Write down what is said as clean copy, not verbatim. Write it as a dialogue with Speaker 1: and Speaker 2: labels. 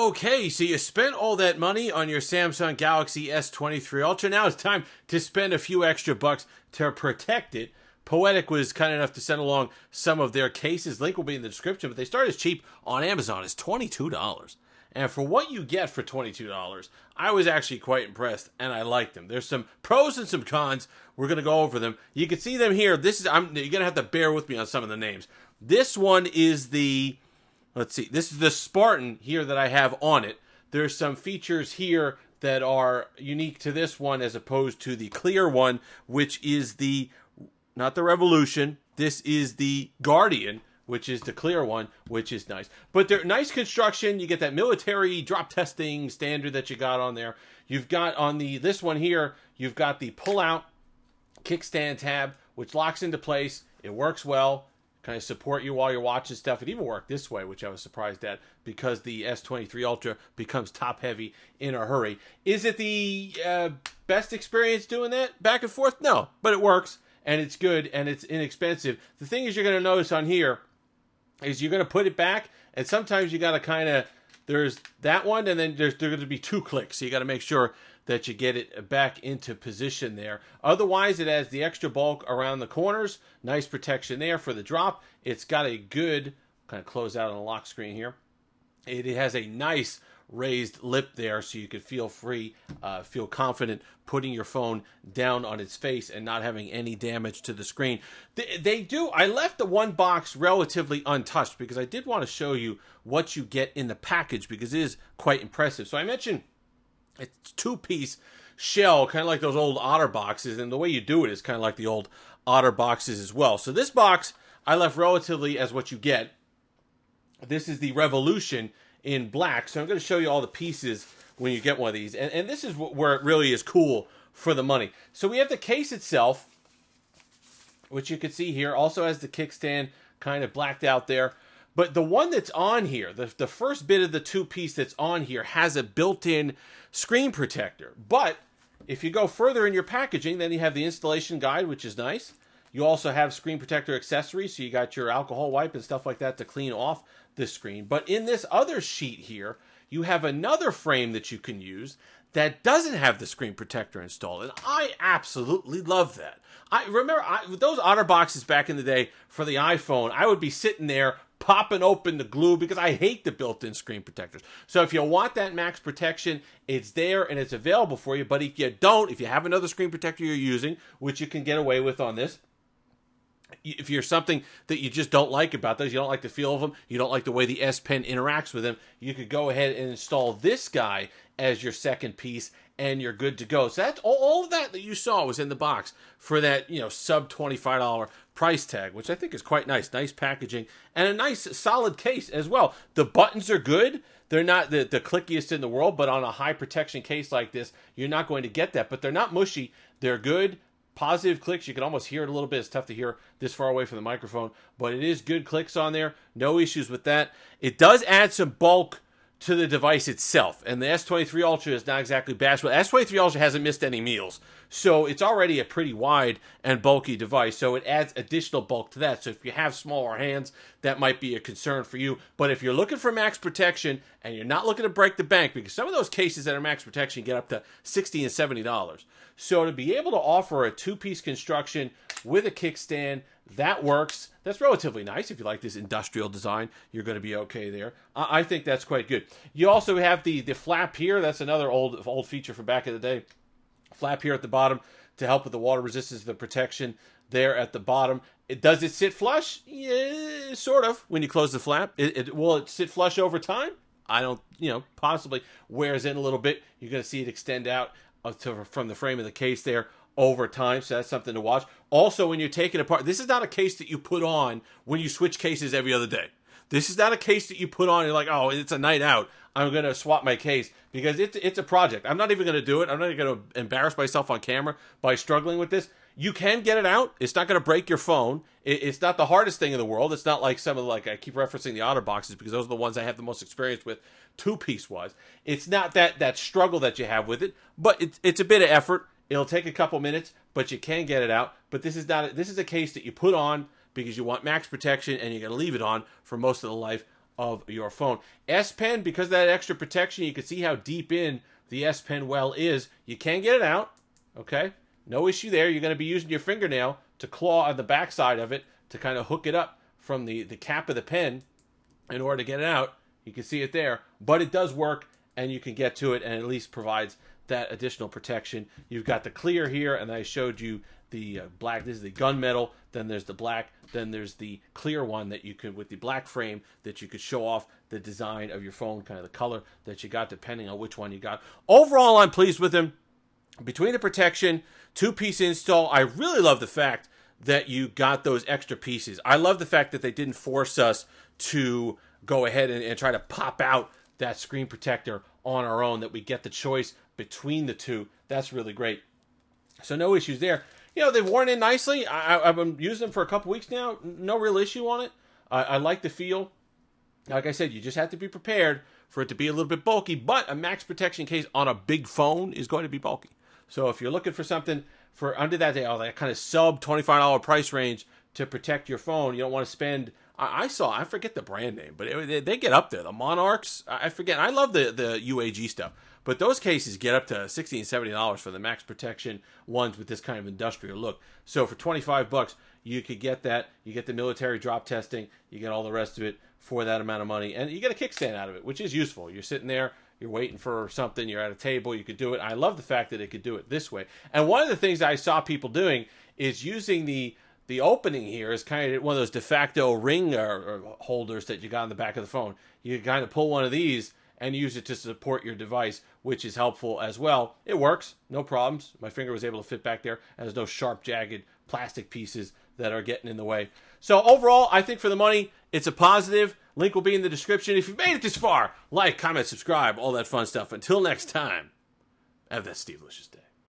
Speaker 1: Okay, so you spent all that money on your Samsung Galaxy S23 Ultra. Now it's time to spend a few extra bucks to protect it. Poetic was kind enough to send along some of their cases. Link will be in the description, but they start as cheap on Amazon as $22. And for what you get for $22, I was actually quite impressed, and I liked them. There's some pros and some cons. We're going to go over them. You can see them here. You're going to have to bear with me on some of the names. This one is the... Let's see, this is the Spartan here that I have on it. There's some features here that are unique to this one as opposed to the clear one, which is not the Revolution, this is the Guardian, which is the clear one, which is nice. But they're nice construction. You get that military drop testing standard that you got on there. You've got on this one here, you've got the pull-out kickstand tab, which locks into place. It works well. Kind of support you while you're watching stuff. It even worked this way, which I was surprised at, because the S23 Ultra becomes top-heavy in a hurry. Is it the best experience doing that back and forth? No, but it works, and it's good, and it's inexpensive. The thing is you're going to notice on here is you're going to put it back, and sometimes you got to kind of, there's that one, and then there's going to be two clicks, so you got to make sure that you get it back into position there. Otherwise, it has the extra bulk around the corners. Nice protection there for the drop. It's got a good, kind of close out on the lock screen here. It has a nice raised lip there, so you could feel free, feel confident putting your phone down on its face and not having any damage to the screen. I left the one box relatively untouched because I did want to show you what you get in the package because it is quite impressive. So I mentioned it's two-piece shell, kind of like those old Otter boxes, and the way you do it is kind of like the old Otter boxes as well. So this box I left relatively as what you get. This is the Revolution in black, so I'm going to show you all the pieces when you get one of these, and this is where it really is cool for the money. So we have the case itself, which you can see here, also has the kickstand kind of blacked out there. But the one that's on here, the first bit of the two-piece that's on here has a built-in screen protector. But if you go further in your packaging, then you have the installation guide, which is nice. You also have screen protector accessories, so you got your alcohol wipe and stuff like that to clean off the screen. But in this other sheet here, you have another frame that you can use that doesn't have the screen protector installed. And I absolutely love that. I remember those Otter boxes back in the day for the iPhone, I would be sitting there popping open the glue because I hate the built-in screen protectors. So if you want that max protection, it's there and it's available for you. But if you don't, if you have another screen protector you're using, which you can get away with on this, if you're something that you just don't like about those, you don't like the feel of them, you don't like the way the S Pen interacts with them, you could go ahead and install this guy as your second piece and you're good to go. So that's all of that you saw was in the box for that, sub $25 price tag, which I think is quite nice. Nice packaging and a nice solid case as well. The buttons are good. They're not the clickiest in the world, but on a high protection case like this, you're not going to get that. But they're not mushy. They're good. Positive clicks. You can almost hear it a little bit. It's tough to hear this far away from the microphone, but it is good clicks on there. No issues with that. It does add some bulk to the device itself, and the S23 Ultra is not exactly bashful. S23 Ultra hasn't missed any meals, so it's already a pretty wide and bulky device, so it adds additional bulk to that. So if you have smaller hands, that might be a concern for you. But if you're looking for max protection and you're not looking to break the bank, because some of those cases that are max protection get up to $60 and $70. So to be able to offer a two-piece construction with a kickstand, that works. That's relatively nice. If you like this industrial design, you're going to be okay there. I think that's quite good. You also have the flap here. That's another old feature from back in the day. Flap here at the bottom to help with the water resistance, the protection there at the bottom. Does it sit flush? Yeah, sort of. When you close the flap, will it sit flush over time? I don't, possibly wears in a little bit. You're going to see it extend out from the frame of the case there over time, so that's something to watch. Also, when you're taking it apart, this is not a case that you put on when you switch cases every other day. This is not a case that you put on and you're like, oh, it's a night out, I'm going to swap my case, because it's a project. I'm not even going to do it. I'm not even going to embarrass myself on camera by struggling with this. You can get it out. It's not going to break your phone. It's not the hardest thing in the world. It's not like some of I keep referencing the Otter boxes because those are the ones I have the most experience with two-piece wise. It's not that struggle that you have with it, but it's a bit of effort. It'll take a couple minutes, but you can get it out. But this is a case that you put on because you want max protection and you're going to leave it on for most of the life of your phone. S Pen, because of that extra protection, you can see how deep in the S Pen well is. You can get it out, okay? No issue there. You're going to be using your fingernail to claw on the backside of it to kind of hook it up from the cap of the pen in order to get it out. You can see it there, but it does work, and you can get to it, and at least provides that additional protection. You've got the clear here, and I showed you the black. This is the gunmetal. Then there's the black. Then there's the clear one that you could, with the black frame, that you could show off the design of your phone, kind of the color that you got, depending on which one you got. Overall, I'm pleased with them. Between the protection, 2-piece install, I really love the fact that you got those extra pieces. I love the fact that they didn't force us to go ahead and try to pop out that screen protector on our own, that we get the choice between the two. That's really great. So no issues there. You know, they've worn in nicely. I've been using them for a couple weeks now. No real issue on it. I like the feel. Like I said, you just have to be prepared for it to be a little bit bulky, but a max protection case on a big phone is going to be bulky. So if you're looking for something for under that kind of sub $25 price range to protect your phone, you don't want to spend. I forget the brand name, but they get up there. The Monarchs, I forget. I love the UAG stuff, but those cases get up to $60 and $70 for the max protection ones with this kind of industrial look. So for $25, you could get that. You get the military drop testing. You get all the rest of it for that amount of money, and you get a kickstand out of it, which is useful. You're sitting there. You're waiting for something. You're at a table. You could do it. I love the fact that it could do it this way. And one of the things I saw people doing is using the opening here is kind of one of those de facto ring or holders that you got on the back of the phone. You kind of pull one of these and use it to support your device, which is helpful as well. It works. No problems. My finger was able to fit back there, and there's no sharp, jagged plastic pieces that are getting in the way. So overall, I think for the money, it's a positive. Link will be in the description. If you've made it this far, like, comment, subscribe, all that fun stuff. Until next time, have that Steve-licious day.